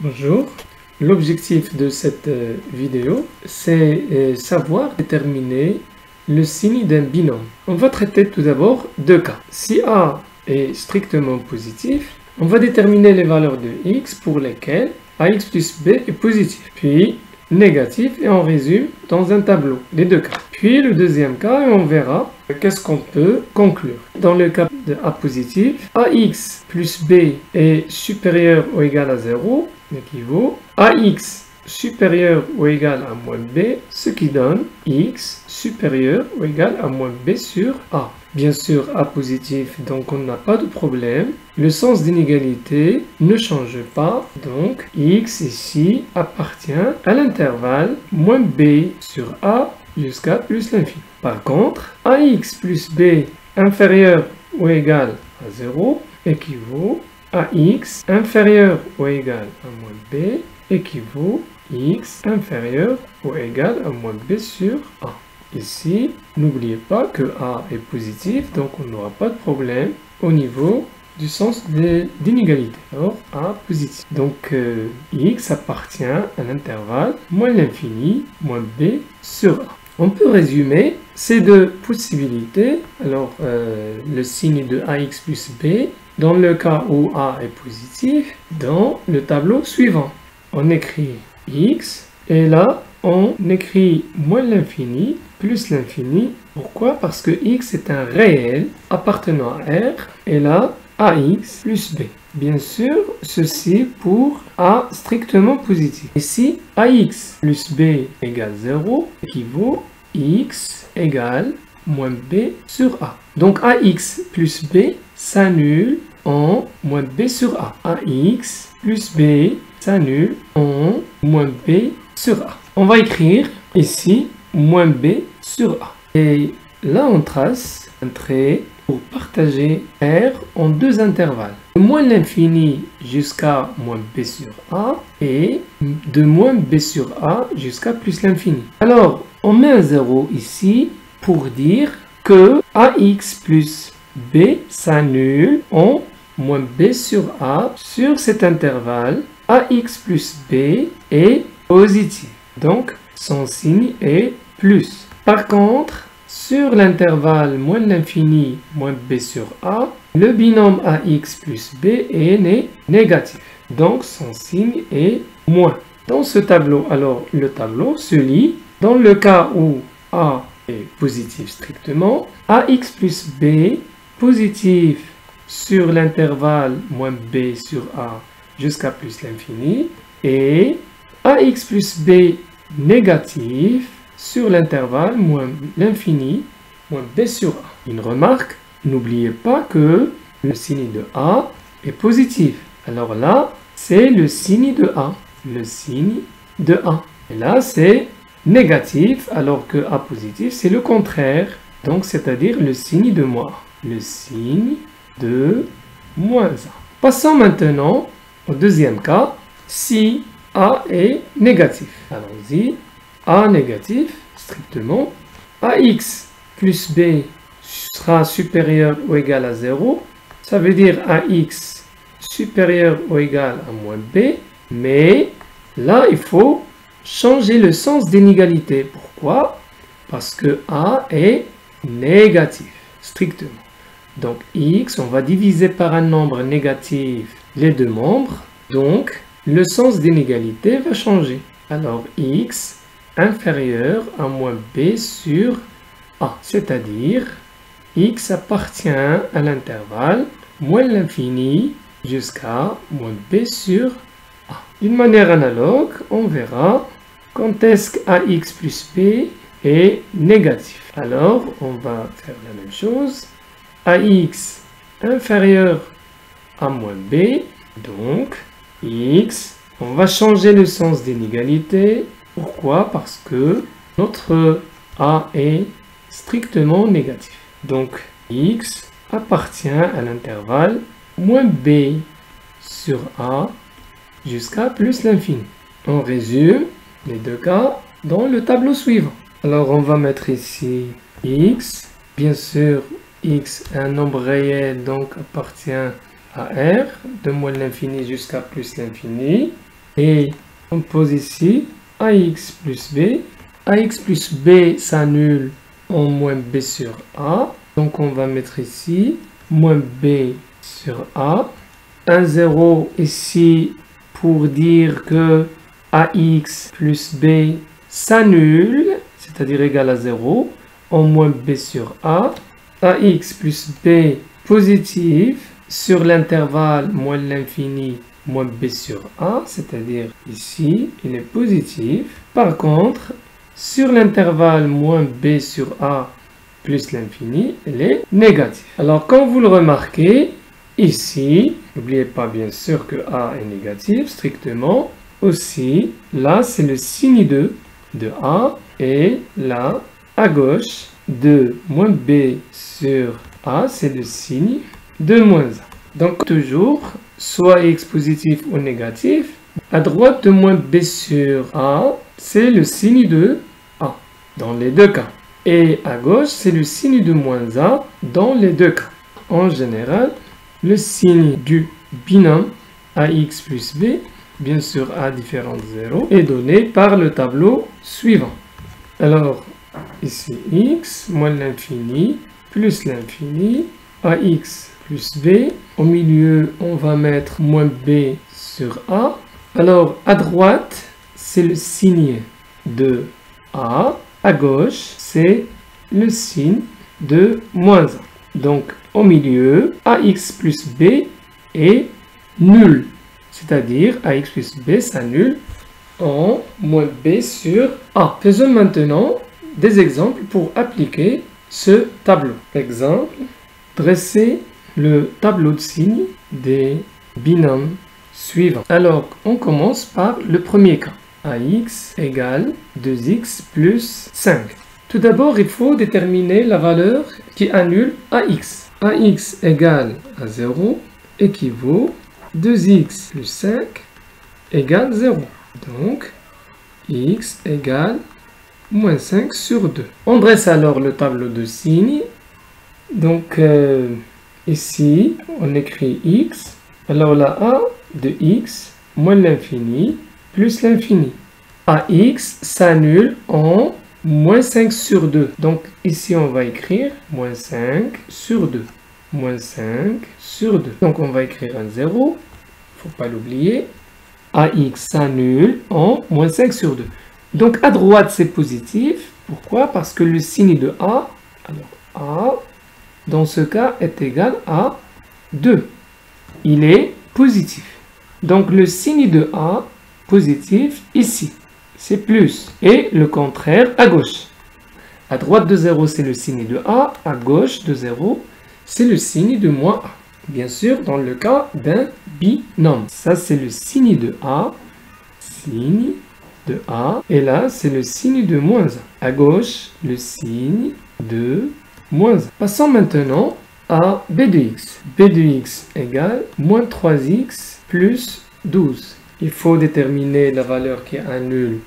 Bonjour, l'objectif de cette vidéo, c'est savoir déterminer le signe d'un binôme. On va traiter tout d'abord deux cas. Si A est strictement positif, on va déterminer les valeurs de x pour lesquelles ax plus b est positif, puis négatif, et on résume dans un tableau les deux cas. Puis le deuxième cas, et on verra qu'est-ce qu'on peut conclure. Dans le cas de A positif, ax plus b est supérieur ou égal à 0, équivaut ax supérieur ou égal à moins b, ce qui donne x supérieur ou égal à moins b sur a. Bien sûr, A positif, donc on n'a pas de problème. Le sens d'inégalité ne change pas, donc x ici appartient à l'intervalle moins b sur a jusqu'à plus l'infini. Par contre, ax plus b inférieur ou égal à 0 équivaut à x inférieur ou égal à moins b équivaut x inférieur ou égal à moins b sur a. Ici, n'oubliez pas que a est positif, donc on n'aura pas de problème au niveau du sens d'inégalité. Alors, a positif. Donc, x appartient à l'intervalle moins l'infini, moins b sur a. On peut résumer ces deux possibilités. Alors, le signe de ax plus b, dans le cas où a est positif, dans le tableau suivant. On écrit x, et là, on écrit moins l'infini, plus l'infini. Pourquoi? Parce que x est un réel appartenant à R, et là, ax plus b. Bien sûr, ceci pour a strictement positif. Ici, ax plus b égale 0 équivaut x égale moins b sur a. Donc ax plus b s'annule en moins b sur a. ax plus b s'annule en moins b sur a. On va écrire ici moins b sur a. Et là, on trace un trait pour partager R en deux intervalles. De moins l'infini jusqu'à moins b sur a et de moins b sur a jusqu'à plus l'infini. Alors, on met un 0 ici pour dire que ax plus b s'annule en moins b sur a sur cet intervalle. Ax plus b est positif. Donc, son signe est plus. Par contre, sur l'intervalle moins l'infini moins b sur a, le binôme ax plus b est négatif. Donc, son signe est moins. Dans ce tableau, alors, le tableau se lit dans le cas où a est positif strictement, ax plus b positif sur l'intervalle moins b sur a jusqu'à plus l'infini, et ax plus b négatif sur l'intervalle moins l'infini moins b sur a. Une remarque, n'oubliez pas que le signe de a est positif. Alors là, c'est le signe de a. Le signe de a. Et là, c'est négatif, alors que a positif, c'est le contraire. Donc, c'est-à-dire le signe de moins a. Le signe de moins a. Passons maintenant au deuxième cas, si a est négatif. Allons-y. A négatif, strictement. Ax plus b sera supérieur ou égal à 0. Ça veut dire ax supérieur ou égal à moins b. Mais là, il faut changer le sens d'inégalité. Pourquoi? Parce que a est négatif, strictement. Donc x, on va diviser par un nombre négatif les deux membres. Donc, le sens d'inégalité va changer. Alors, x inférieur à moins b sur a. C'est-à-dire, x appartient à l'intervalle moins l'infini jusqu'à moins b sur a. D'une manière analogue, on verra quand est-ce que ax plus b est négatif. Alors, on va faire la même chose. Ax inférieur à moins b, donc x, on va changer le sens d'inégalité. Pourquoi? Parce que notre a est strictement négatif. Donc x appartient à l'intervalle moins b sur a jusqu'à plus l'infini. On résume les deux cas dans le tableau suivant. Alors on va mettre ici x. Bien sûr, x est un nombre réel, donc appartient à R, de moins l'infini jusqu'à plus l'infini. Et on pose ici AX plus B. AX plus B s'annule en moins B sur A. Donc on va mettre ici moins B sur A. Un 0 ici pour dire que AX plus B s'annule, c'est-à-dire égal à 0, en moins B sur A. AX plus B positif sur l'intervalle moins l'infini moins B sur A, c'est-à-dire ici, il est positif. Par contre, sur l'intervalle moins B sur A plus l'infini, il est négatif. Alors, comme vous le remarquez, ici, n'oubliez pas bien sûr que A est négatif, strictement. Aussi, là, c'est le signe de A. Et là, à gauche, de moins B sur A, c'est le signe de moins A. Donc, toujours, soit X positif ou négatif. À droite de moins B sur A, c'est le signe de A, dans les deux cas. Et à gauche, c'est le signe de moins A dans les deux cas. En général, le signe du binôme AX plus B, bien sûr A différent de 0, est donné par le tableau suivant. Alors, ici X moins l'infini plus l'infini, AX plus B. Au milieu, on va mettre moins B sur A. Alors, à droite, c'est le signe de A. À gauche, c'est le signe de moins A. Donc, au milieu, AX plus B est nul. C'est-à-dire, AX plus B s'annule en moins B sur A. Faisons maintenant des exemples pour appliquer ce tableau. Exemple, dresser le tableau de signes des binômes suivants. Alors, on commence par le premier cas. AX égale 2x plus 5. Tout d'abord, il faut déterminer la valeur qui annule AX. AX égale à 0 équivaut 2x plus 5 égale 0. Donc, x égale moins 5 sur 2. On dresse alors le tableau de signes. Donc, ici, on écrit x. Alors, la a de x moins l'infini plus l'infini. AX s'annule en moins 5 sur 2. Donc, ici, on va écrire moins 5 sur 2. Moins 5 sur 2. Donc, on va écrire un 0. Il ne faut pas l'oublier. AX s'annule en moins 5 sur 2. Donc, à droite, c'est positif. Pourquoi? Parce que le signe de A, alors A, dans ce cas, est égal à 2. Il est positif. Donc, le signe de A, positif, ici, c'est plus. Et le contraire, à gauche. À droite de 0, c'est le signe de A. À gauche de 0, c'est le signe de moins A. Bien sûr, dans le cas d'un binôme. Ça, c'est le signe de A. Signe de A. Et là, c'est le signe de moins A. À gauche, le signe de moins A. Passons maintenant à B de x. B de x égale moins 3x plus 12. Il faut déterminer la valeur qui annule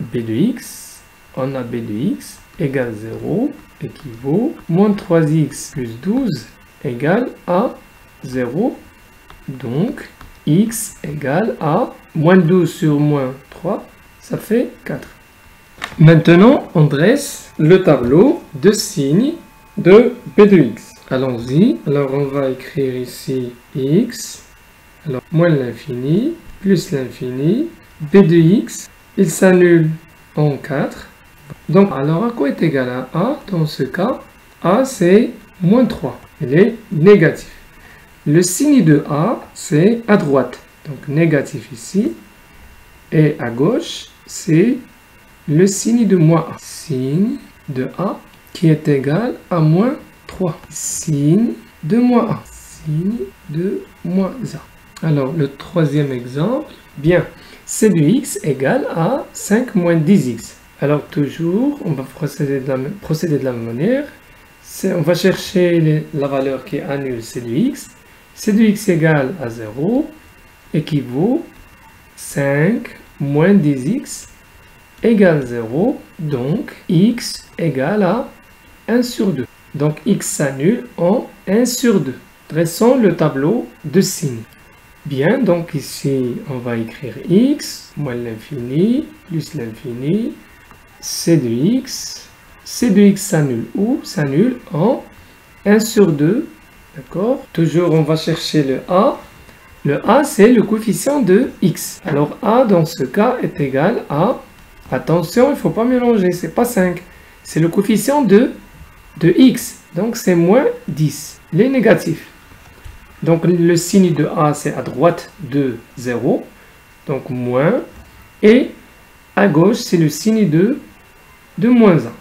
B de x. On a B de x égale 0 équivaut moins 3x plus 12 égale à 0. Donc, x égale à moins 12 sur moins 3, ça fait 4. Maintenant, on dresse le tableau de signes de B de x. Allons-y. Alors, on va écrire ici x. Alors, moins l'infini, plus l'infini. B de x, il s'annule en 4. Donc, alors, à quoi est égal à A dans ce cas? A, c'est moins 3. Il est négatif. Le signe de A, c'est à droite. Donc, négatif ici. Et à gauche, c'est le signe de moins A. Signe de A qui est égal à moins 3. Signe de moins A. Signe de moins A. Alors, le troisième exemple. Bien, C de x égale à 5 moins 10x. Alors, toujours, on va procéder de la même manière. On va chercher la valeur qui annule C de x. C de x égale à 0 équivaut 5 moins 10x égale 0. Donc, x égale à 1 sur 2. Donc, x s'annule en 1 sur 2. Dressons le tableau de signes. Bien, donc ici, on va écrire x moins l'infini plus l'infini, c de x. C de x s'annule où? S'annule en 1 sur 2. D'accord? Toujours, on va chercher le a. Le a, c'est le coefficient de x. Alors, a, dans ce cas, est égal à... Attention, il ne faut pas mélanger, c'est pas 5. C'est le coefficient de x. Donc, c'est moins 10. Les négatifs. Donc, le signe de a, c'est à droite de 0. Donc, moins. Et à gauche, c'est le signe de moins 1.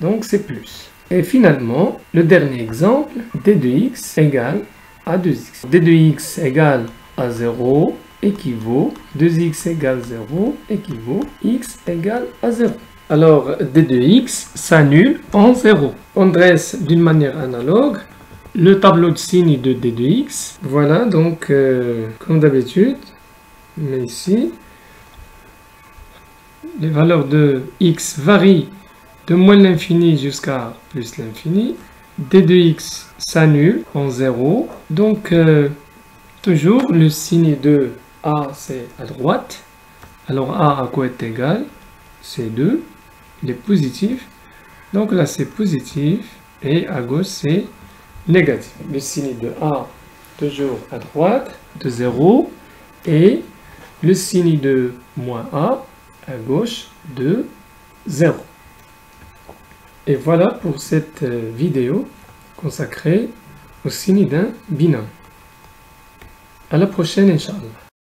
Donc, c'est plus. Et finalement, le dernier exemple, d de x égale à 2x. d de x égale à 0 équivaut 2x égale 0 équivaut x égale à 0. Alors, d de x s'annule en 0. On dresse d'une manière analogue le tableau de signes de d de x. Voilà, donc, comme d'habitude, mais ici, les valeurs de x varient de moins l'infini jusqu'à plus l'infini. d de x s'annule en 0. Donc, toujours le signe de a, c'est à droite. Alors, a à quoi est égal? C'est 2. Il est positif. Donc là, c'est positif. Et à gauche, c'est négatif. Le signe de a, toujours à droite, de 0. Et le signe de moins a, à gauche, de 0. Et voilà pour cette vidéo consacrée au signe d'un binôme. À la prochaine, Inch'Allah.